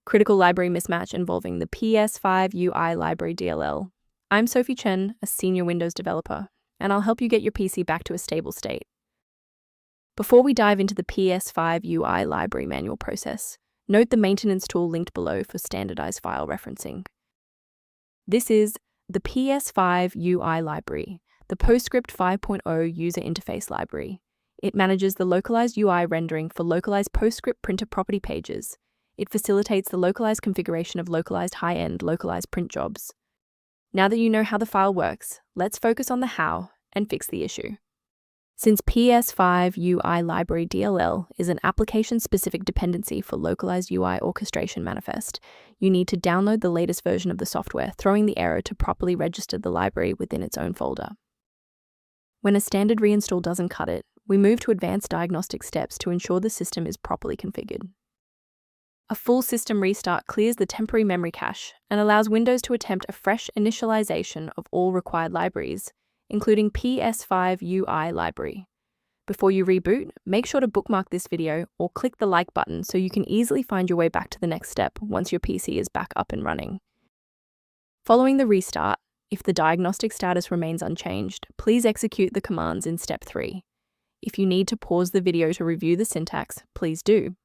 Critical library mismatch involving the ps5ui Library DLL. I'm Sophie Chen, a senior Windows developer, and I'll help you get your PC back to a stable state. Before we dive into the ps5ui library manual process, note the maintenance tool linked below for standardized file referencing. This is the ps5ui library, the PostScript 5.0 user interface library. It manages the localized UI rendering for localized PostScript printer property pages. It facilitates the localized configuration of localized high-end localized print jobs. Now that you know how the file works, let's focus on the how and fix the issue. Since ps5ui Library DLL is an application-specific dependency for Localized UI orchestration manifest, you need to download the latest version of the software, throwing the error to properly register the library within its own folder. When a standard reinstall doesn't cut it, we move to advanced diagnostic steps to ensure the system is properly configured. A full system restart clears the temporary memory cache and allows Windows to attempt a fresh initialization of all required libraries, including ps5ui library. Before you reboot, make sure to bookmark this video or click the like button so you can easily find your way back to the next step once your PC is back up and running. Following the restart, if the diagnostic status remains unchanged, please execute the commands in step 3. If you need to pause the video to review the syntax, please do.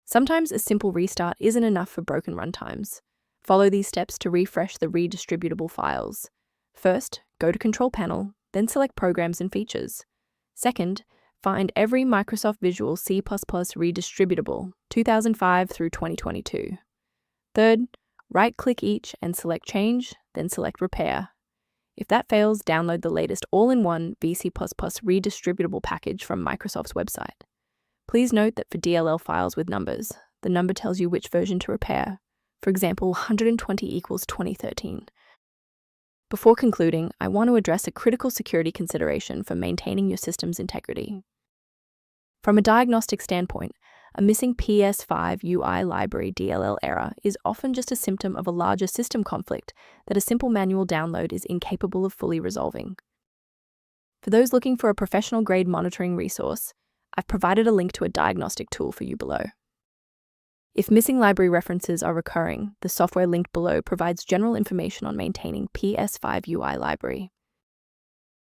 Sometimes a simple restart isn't enough for broken runtimes. Follow these steps to refresh the redistributable files. First, go to Control Panel, then select Programs and Features. Second, find every Microsoft Visual C++ Redistributable 2005 through 2022. Third, right-click each and select Change, then select Repair. If that fails, download the latest all-in-one VC++ Redistributable package from Microsoft's website. Please note that for DLL files with numbers, the number tells you which version to repair. For example, 120 equals 2013. Before concluding, I want to address a critical security consideration for maintaining your system's integrity. From a diagnostic standpoint, a missing ps5ui Library DLL error is often just a symptom of a larger system conflict that a simple manual download is incapable of fully resolving. For those looking for a professional-grade monitoring resource, I've provided a link to a diagnostic tool for you below. If missing library references are recurring, the software linked below provides general information on maintaining ps5ui library.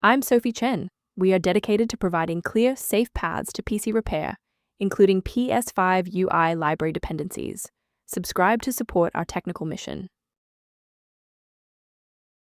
I'm Sophie Chen. We are dedicated to providing clear, safe paths to PC repair, including ps5ui library dependencies. Subscribe to support our technical mission.